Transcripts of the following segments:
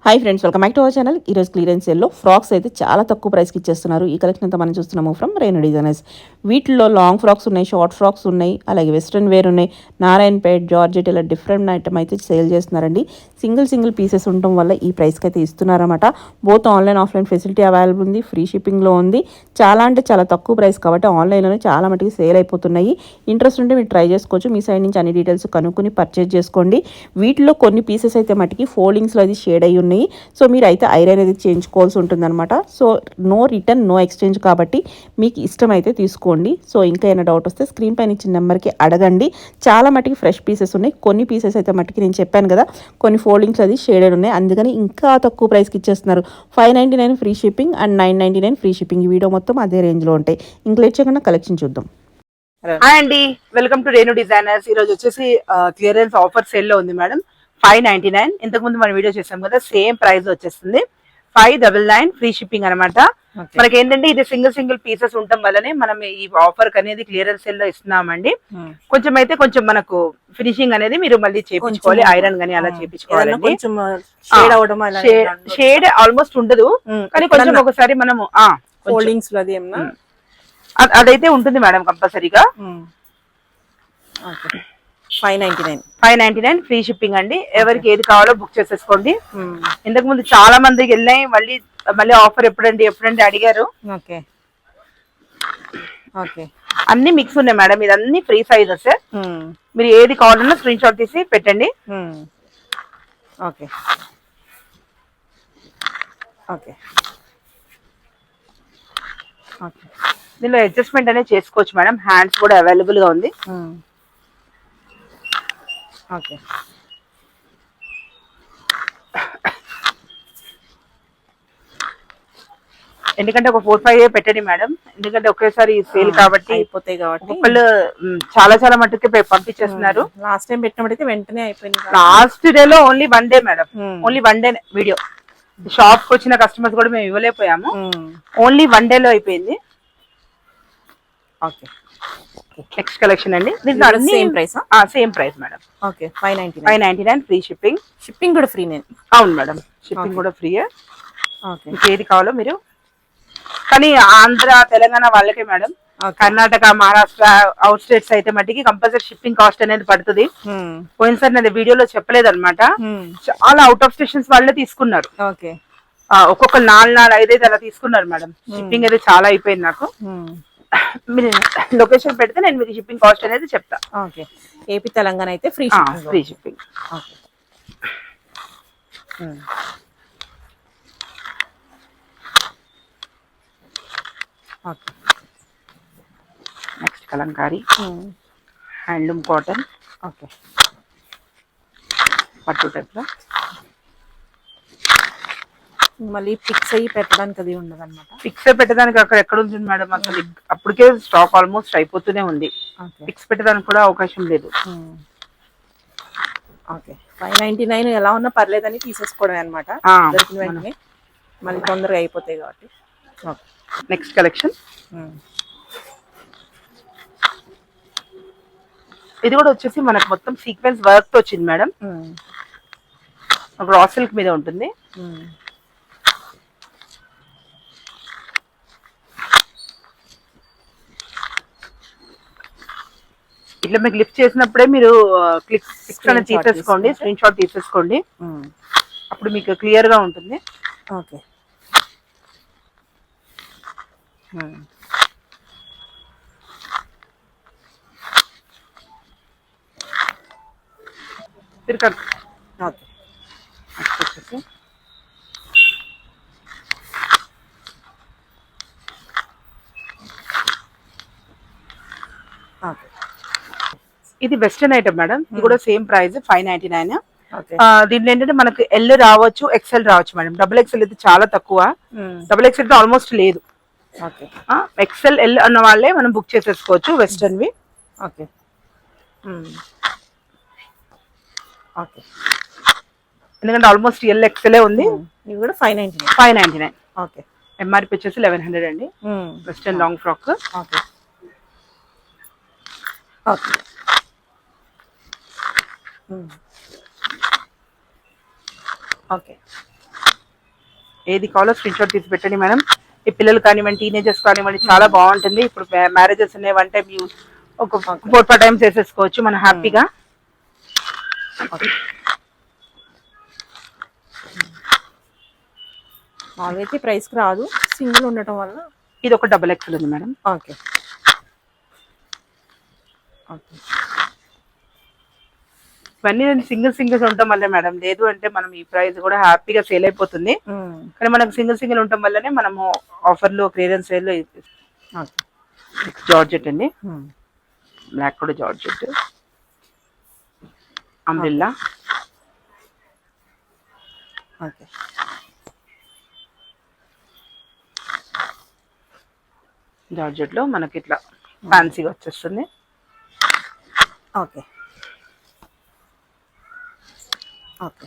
Hi friends, welcome back to our channel. ఈరోజు clearance సేల్లో frocks అయితే చాలా తక్కువ ప్రైస్కి ఇచ్చేస్తున్నారు. ఈ కలెక్షన్ అంతా మనం చూస్తున్నాము ఫ్రమ్ రేణు డిజైనర్స్. వీటిలో లాంగ్ ఫ్రాక్స్ ఉన్నాయి, షార్ట్ ఫ్రాక్స్ ఉన్నాయి, అలాగే వెస్ట్రన్ వేర్ ఉన్నాయి. నారాయణపేట్, జార్జెట్ ఇలా డిఫరెంట్ ఐటమ్ అయితే సేల్ చేస్తున్నారండి. సింగిల్ పీసెస్ ఉండటం వల్ల ఈ ప్రైస్కి అయితే ఇస్తున్నారన్నమాట. Both online offline facility available ఉంది, ఫ్రీ షిప్పింగ్లో ఉంది. చాలా అంటే చాలా తక్కువ ప్రైస్ కాబట్టి ఆన్లైన్లోనే చాలా మటుకు సేల్ అయిపోతున్నాయి. ఇంట్రెస్ట్ ఉంటే మీరు ట్రై చేసుకోవచ్చు. మీ సైడ్ నుంచి అన్ని డీటెయిల్స్ కనుక్కొని పర్చేజ్ చేసుకోండి. వీటిలో కొన్ని పీసెస్ అయితే మటుకి ఫోల్డింగ్స్లో అది షేడ్ అయ్యి ఉన్నాయి. సో మీరు అయితే ఐరన్ అనేది చేయించుకోవాల్సి ఉంటుందన్నమాట. So no return, no exchange కాబట్టి మీకు ఇష్టమైతే తీసుకోండి. సో ఇంకా ఏమైనా డౌట్ వస్తే స్క్రీన్ పైన ఇచ్చిన నెంబర్కి అడగండి. చాలా మటుకి ఫ్రెష్ పీసెస్ ఉన్నాయి. కొన్ని పీసెస్ అయితే మటుకి నేను చెప్పాను కదా, కొన్ని ఫోల్డింగ్స్ అది షేడెడ్ ఉన్నాయి, అందుకని ఇంకా తక్కువ ప్రైస్కి ఇచ్చేస్తున్నారు. 599 free shipping and 999 free shipping. ఈ వీడియో మొత్తం అదే రేంజ్లో ఉంటాయి. ఇంక లేట్ చేయకుండా కలెక్షన్ చూద్దాం. హాయ్ అండి, వెల్కమ్ టు రేణు డిజైనర్స్. ఈ రోజు వచ్చేసి క్లియరెన్స్ ఆఫర్ సేల్ లో ఉంది మేడం. 599. ఇంతకు ముందు మనం వీడియో చేసాం కదా, సేమ్ ప్రైస్ వచ్చేస్తుంది 599 ఫ్రీ షిప్పింగ్ అనమాట. మనకి ఏంటంటే ఇది సింగిల్ పీసెస్ ఉండటం వల్లనే మనం ఈ ఆఫర్ అనేది క్లియరెన్స్ సేల్ లో ఇస్తున్నామండి. కొంచెం మనకు ఫినిషింగ్ అనేది మీరు మళ్ళీ చేయించుకోవాలి, ఐరన్ గానీ అలా చేయించుకోవాలి. షేడ్ ఆల్మోస్ట్ ఉండదు, కానీ కొంచెం ఒకసారి మనము ఫోల్డింగ్స్ అదైతే ఉంటుంది మేడం కంపల్సరీగా. 599 ఫ్రీ షిప్పింగ్ అండి. ఎవరికి ఏది కావాలో బుక్ చేసేసుకోండి. ఇంతకు ముందు చాలా మందికి వెళ్ళాయి, మళ్ళీ ఆఫర్ ఎప్పుడండి అడిగారు. అన్ని మిక్స్ ఉన్నాయి మేడం, ఇది అన్ని ఫ్రీ సైజెస్. మీరు ఏది కావాలన్నా స్క్రీన్ షాట్ తీసి పెట్టండి. దీనిలో అడ్జస్ట్మెంట్ అనేది చేసుకోవచ్చు మేడం. హ్యాండ్స్ కూడా అవైలబుల్ గా ఉంది. ఎందుకంటే ఒక 4-5 పెట్టండి మేడం, ఎందుకంటే ఒకేసారి సేల్ కాబట్టి ఒకళ్ళు చాలా మట్టుకే పంపించేస్తున్నారు. లాస్ట్ టైం పెట్టినప్పుడైతే వెంటనే అయిపోయింది. లాస్ట్ డే లో only 1 day madam, only 1 day video. Shop కి వచ్చిన కస్టమర్స్ కూడా మేము ఇవ్వలేకపోయాము, ఓన్లీ 1 డే లో అయిపోయింది. నెక్స్ట్ కలెక్షన్ అండి. Same price madam. 599 free shipping. Shipping కూడా ఫ్రీ. అవును మేడం, షిప్పింగ్ కూడా ఫ్రీ. మీకు ఏది కావాలో మీరు, కానీ ఆంధ్ర తెలంగాణ వాళ్ళకే madam. Karnataka, Maharashtra, out states అయితే మట్టికి కంపల్సరీ షిప్పింగ్ కాస్ట్ అనేది పడుతుంది. పోయినసారి నేను వీడియోలో చెప్పలేదు అనమాట. చాలా అవుట్ ఆఫ్ స్టేషన్స్ వాళ్ళే తీసుకున్నారు. ఒక్కొక్క 4-5 అలా తీసుకున్నారు మేడం. షిప్పింగ్ అయితే చాలా అయిపోయింది నాకు. మీరు లొకేషన్ పెడితే నేను మీకు షిప్పింగ్ కాస్ట్ అనేది చెప్తా. ఏపీ తెలంగాణ అయితే free shipping. Next Kalamkari handloom cotton. పట్టు టైప్ లో మళ్ళీ ఫిక్స్ అయ్యి పెట్టడానికి అది ఉండదు అనమాట. ఫిక్స్ పెట్టడానికి అక్కడ ఎక్కడ ఉంటుంది మేడం, అసలు అప్పటికే స్టాక్ ఆల్మోస్ట్ అయిపోతూనే ఉంది. ఫిక్స్ పెట్టడానికి కూడా అవకాశం లేదు. 599 ఎలా ఉన్నా పర్లేదని తీసేసుకోవడమే అనమాట. దొరికిన వెంటనే మళ్ళీ తొందరగా అయిపోతాయి కాబట్టి. నెక్స్ట్ కలెక్షన్ ఇది కూడా వచ్చేసి మనకు మొత్తం సీక్వెన్స్ వర్క్ తో వచ్చింది మేడం. రా సిల్క్ మీద ఉంటుంది. ఇట్లా మీకు లిఫ్ట్ చేసినప్పుడే మీరు క్లిక్స్ అనేది తీసేసుకోండి, స్క్రీన్ షాట్ తీసేసుకోండి, అప్పుడు మీకు క్లియర్ గా ఉంటుంది. ఇది వెస్టర్న్ ఐటమ్ మేడం. ఇది కూడా సేమ్ ప్రైస్ 599. దీంట్లో ఏంటంటే మనకు ఎల్ రావచ్చు, ఎక్సెల్ రావచ్చు మేడం. XXL అయితే చాలా తక్కువ, XXL అయితే ఆల్మోస్ట్ లేదు. ఎక్సెల్, ఎల్ అన్న వాళ్ళే మనం బుక్ చేసేసుకోవచ్చు వెస్టర్న్ వి. ఎందుకంటే ఆల్మోస్ట్ ఎల్, ఎక్సెల్ ఉంది. ఇది కూడా 599. ఎంఆర్పి వచ్చేసి 1100 అండి. Western long frock. ఏది కావాలో స్క్రీన్ షాట్ తీసి పెట్టండి మేడం. ఈ పిల్లలు కానివ్వండి, టీనేజర్స్ కానివ్వండి, చాలా బాగుంటుంది. ఇప్పుడు మ్యారేజెస్ ఉన్నాయి, 1 టైం యూస్ ఒక 4-5 టైమ్స్ వేసేసుకోవచ్చు మనం హ్యాపీగా. మాకైతే ప్రైస్కి రాదు, సింగిల్ ఉండటం వల్ల. ఇది ఒక డబుల్ ఎక్సెల్ ఉంది మేడం. Okay okay. ఇవన్నీ సింగిల్స్ ఉండటం వల్ల మేడం, లేదు అంటే మనం ఈ ప్రైస్ కూడా హ్యాపీగా సేల్ అయిపోతుంది. కానీ మనకు సింగిల్ ఉండటం వల్లనే మనము ఆఫర్లో క్లియరెన్స్ సేల్లో జార్జెట్ అండి. బ్లాక్ కూడా జార్జెట్, అంబ్రెల్లా. ఓకే జార్జెట్ లో మనకి ఇట్లా ఫ్యాన్సీగా వచ్చేస్తుంది. Okay okay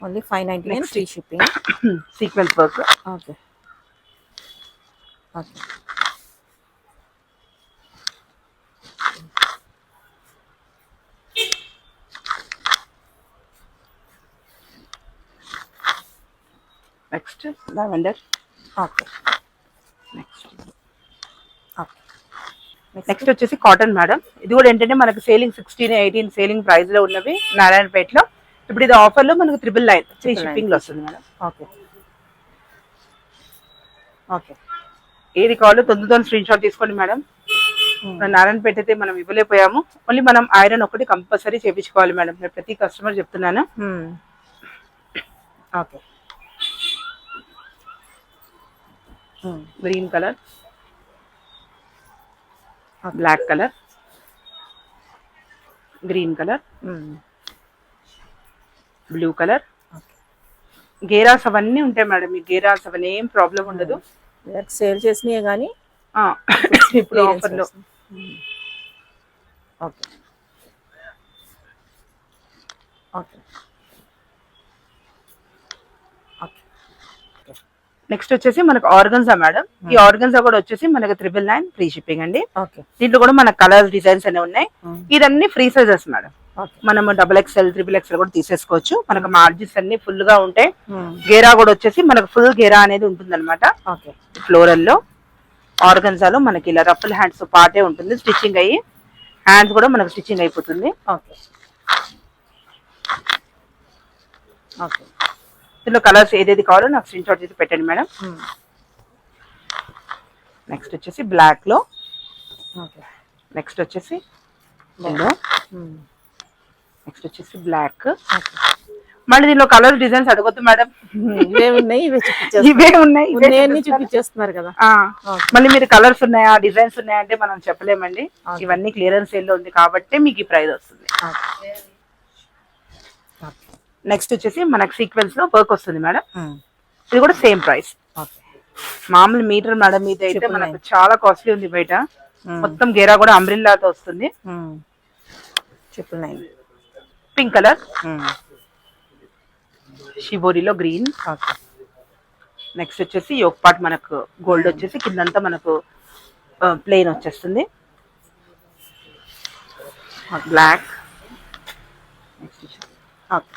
only 599 free shipping. Sequence work. Okay okay next lavender. Okay okay. Next వచ్చేసి కాటన్ మేడం. ఇది కూడా ఏంటంటే మనకి సేలింగ్ 16-18 సేలింగ్ ప్రైస్ లో ఉన్నవి నారాయణపేటలో. ఇప్పుడు ఇది ఆఫర్ లో మనకు 999 ఫ్రీ షిప్పింగ్ లో వస్తుంది మేడం. Okay okay. ఏది కావాలో తొందరగా స్క్రీన్ షాట్ తీసుకోండి మేడం. నారాయణపేట అయితే మనం ఇవ్వలేకపోయాము. ఓన్లీ మనం ఐరన్ ఒకటి కంపల్సరీ చేయించుకోవాలి మేడం. నేను ప్రతి కస్టమర్ చెప్తున్నాను. Okay. Green colour, black colour, green colour, blue colour. గేరాస్ అవన్నీ ఉంటాయి మేడం. ఈ గేరాస్ అవన్నీ ఏం ప్రాబ్లం ఉండదు. సేల్ చేసినాయి కానీ ఇప్పుడు ఆఫర్లో. Okay okay okay. నెక్స్ట్ వచ్చేసి మనకు ఆర్గన్జా మేడం. ఈ ఆర్గన్జా కూడా వచ్చేసి మనకు 999 ఫ్రీ షిప్పింగ్ అండి. ఓకే. దీంట్లో కూడా మన కలర్స్ డిజైన్స్ అనేవి ఉన్నాయి. ఇదన్నీ ఫ్రీ సైజెస్ మేడం. మనము XXL, XXL కూడా తీసేసుకోవచ్చు. మనకు మార్జిన్స్ అన్ని ఫుల్ గా ఉంటాయి. గేరా కూడా వచ్చేసి మనకు ఫుల్ గేరా అనేది ఉంటుంది అనమాట. ఓకే. ఫ్లోరల్ లో ఆర్గన్జాలో మనకి ఇలా రఫుల్ హ్యాండ్స్ పాటే ఉంటుంది. స్టిచ్చింగ్ అయ్యి హ్యాండ్స్ కూడా మనకు స్టిచ్చింగ్ అయిపోతుంది. Okay okay. దీనిలో కలర్స్ ఏదేది కావాలో నాకు స్క్రీన్ షాట్ చేసి పెట్టండి మేడం. నెక్స్ట్ వచ్చేసి బ్లాక్ లో. ఓకే. నెక్స్ట్ వచ్చేసి ఎల్లో. నెక్స్ట్ వచ్చేసి బ్లాక్. మళ్ళీ దీనిలో కలర్ డిజైన్స్ అడగొద్దు మేడం. ఇవే ఉన్నాయి, ఇవే ఉన్నాయి, చూపించేస్తున్నారు కదా. మళ్ళీ మీరు కలర్స్ ఉన్నాయా, డిజైన్స్ ఉన్నాయా అంటే మనం చెప్పలేమండి. ఇవన్నీ క్లియరెన్స్ సేల్ లో ఉంది కాబట్టి మీకు ఈ ప్రైస్ వస్తుంది. నెక్స్ట్ వచ్చేసి మనకు సీక్వెన్స్ లో వర్క్ వస్తుంది మేడం. ఇది కూడా సేమ్ ప్రైస్. మామూలు మీటర్ మేడం ఇది అయితే మనకు చాలా కాస్ట్లీ ఉంది బయట. మొత్తం గేరా కూడా అంబ్రిల్లాతో వస్తుంది. 999. పింక్ కలర్, షిబోరిలో గ్రీన్. నెక్స్ట్ వచ్చేసి యోక్ పార్ట్ మనకు గోల్డ్ వచ్చేసి కిందంతా మనకు ప్లెయిన్ వచ్చేస్తుంది. బ్లాక్.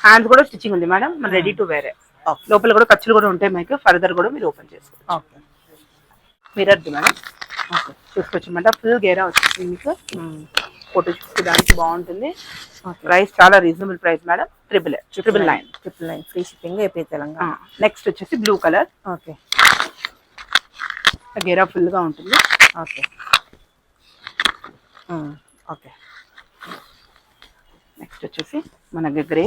హ్యాండ్స్ కూడా స్టిచ్చింగ్ ఉంది మేడం. మన రెడీ టు వేరే. లోపల కూడా ఖర్చులు కూడా ఉంటాయి మీకు. ఫర్దర్ కూడా మీరు ఓపెన్ చేసుకోవచ్చు. మిర్రర్ది మేడం. చూసుకోవచ్చు మేడం. ఫుల్ గేరా వచ్చేసింది మీకు. ఫోటో చూసుకోవడానికి బాగుంటుంది. ప్రైస్ చాలా reasonable price madam. 999 free shipping AP Telangana. Next వచ్చేసి బ్లూ కలర్. ఓకే. గేరా ఫుల్ గా ఉంటుంది. Okay okay. నెక్స్ట్ వచ్చేసి మనకి grey.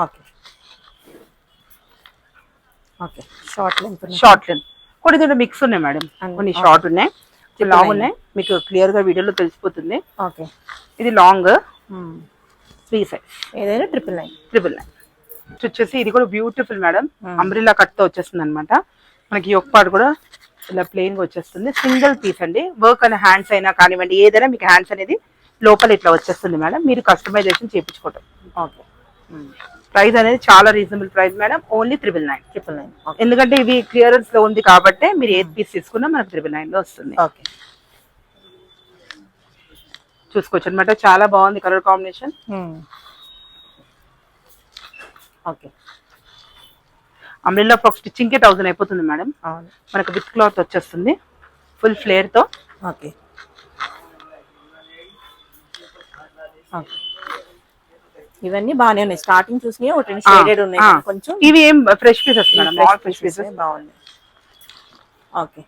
Okay okay. Short length కూడా దీంట్లో మిక్స్ ఉన్నాయి మేడం. కొన్ని షార్ట్ ఉన్నాయి, లాంగ్ ఉన్నాయి. మీకు క్లియర్ గా వీడియోలో తెలిసిపోతుంది. ఓకే. ఇది లాంగ్ ఫ్రీ సైజ్. ఏదైనా 999. వచ్చేసి ఇది కూడా బ్యూటిఫుల్ మేడం. అంబ్రిల్లా కట్ తో వచ్చేస్తుంది అనమాట. మనకి యోక్ పార్ట్ కూడా ఇలా ప్లెయిన్ గా వచ్చేస్తుంది. సింగిల్ పీస్ అండి. వర్క్ అనే హ్యాండ్స్ అయినా కానివ్వండి, ఏదైనా మీకు హ్యాండ్స్ అనేది లోపల ఇట్లా వచ్చేస్తుంది మేడం. మీరు కస్టమైజేషన్ చేయించుకోవటం. ఓకే. ప్రైస్ అనేది చాలా రీజనబుల్ ప్రైస్ మేడం, ఓన్లీ 999. 999. ఎందుకంటే ఇవి క్లియరెన్స్ లో ఉంది కాబట్టి మీరు ఏది పీస్ తీసుకున్నా మనకు 999 లో వస్తుంది. ఓకే. చూసుకోవచ్చు అనమాట, చాలా బాగుంది colour combination. Okay. Umbrella frock stitching కి 1000 అయిపోతుంది మేడం. అవును. మనకు విత్ క్లాత్ వచ్చేస్తుంది ఫుల్ ఫ్లేర్ తో. ఓకే. ఓకే. ఇవన్నీ బాగానే ఉన్నాయి, స్టార్టింగ్ చూసినాయి ఒక 2 షేడెడ్ ఉన్నాయి కొంచెం. ఇవి ఏం fresh pieces madam, all fresh pieces. బాగుంది. ఓకే.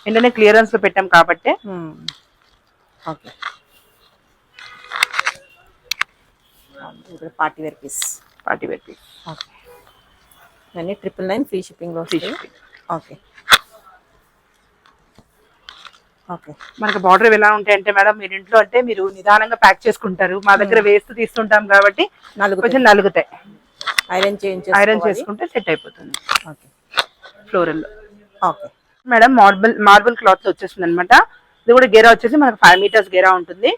ఏంటంటే క్లియరెన్స్ లో పెట్టాం కాబట్టి. Okay. Party wear piece. Party wear piece. Okay. ఇవన్నీ 999 ఫ్రీ షిప్పింగ్ లో వస్తాయి. ఓకే. ఓకే. మనకు బార్డర్ ఎలా ఉంటాయంటే మేడం, మీరు ఇంట్లో అంటే మీరు నిదానంగా ప్యాక్ చేసుకుంటారు, మా దగ్గర వేస్ట్ తీస్తుంటాం కాబట్టి కొంచెం నలుగుతాయి. ఐరన్ చేసుకుంటే సెట్ అయిపోతుంది. Okay. Floral. Okay madam marble cloth వచ్చేస్తుంది అనమాట. ఇది కూడా గేరా వచ్చేసి మనకు 5 మీటర్స్ గేరా ఉంటుంది.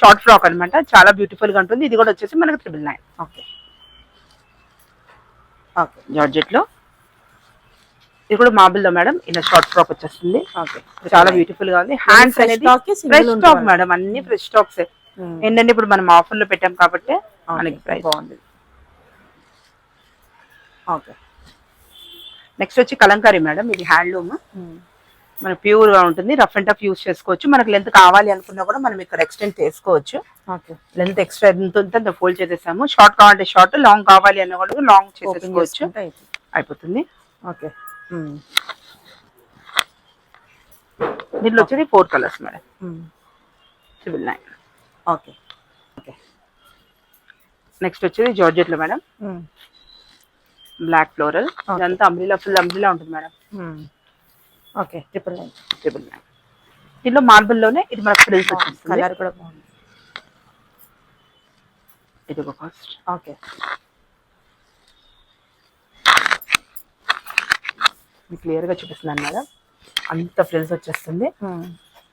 షార్ట్ ఫ్రాక్ అనమాట, చాలా బ్యూటిఫుల్ గా ఉంటుంది. ఇది కూడా వచ్చేసి మనకు 999. ఓకే. ఓకే. జార్జెట్ లో ఇది కూడా మార్బుల్ లో మేడం, ఇలా షార్ట్ ఫ్రాక్ వచ్చేస్తుంది. ఓకే. చాలా బ్యూటిఫుల్ గా ఉంది. హ్యాండ్స్ అనేది ఫ్రెష్ స్టాక్ మేడం, అన్ని ఫ్రెష్ స్టాక్స్. ఏంటంటే ఇప్పుడు మనం ఆఫర్ లో పెట్టాం కాబట్టి మనకి ప్రైస్ బాగుంది. ఓకే. నెక్స్ట్ వచ్చి కలంకారీ మేడం, ఇది హ్యాండ్లూమ్, మన ప్యూర్ గా ఉంటుంది. రఫ్ అండ్ టఫ్ యూస్ చేసుకోవచ్చు. మనకి లెంత్ కావాలి అనుకున్నా కూడా మనం ఇక్కడ ఎక్స్టెండ్ చేసుకోవచ్చు. ఓకే. లెంత్ ఎక్స్ట్రా ఎంత ఉంటుందో ఫోల్డ్ చేసేసాము. షార్ట్ కావాలంటే షార్ట్, లాంగ్ కావాలి అన్న కూడా లాంగ్ చేసేసుకోవచ్చు, అయిపోతుంది. ఓకే. దీంట్లో వచ్చేది 4 colours madam, 999. Okay. Okay. Next వచ్చేది జార్జెట్ లో మేడం, బ్లాక్ ఫ్లోరల్. ఇదంతా అంబ్రిలా, ఫుల్ అంబ్రిలా ఉంటుంది మేడం. ఓకే. 999. దీంట్లో మార్బుల్ లోనే ఇది మనకు ఫ్రిల్స్ వచ్చేస్తుంది. కలర్ కూడా బాగుంది. ఇది ఒక కాస్ట్. ఓకే. మీకు క్లియర్ గా చూపిస్తున్నాను మేడం, అంత ఫ్రిల్స్ వచ్చేస్తుంది.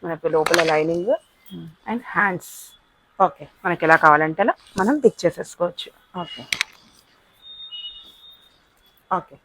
మనకి లోపల లైనింగ్ అండ్ హ్యాండ్స్. ఓకే. మనకి ఎలా కావాలంటే అలా మనం పిక్ చేసేసుకోవచ్చు. ఓకే. ఓకే.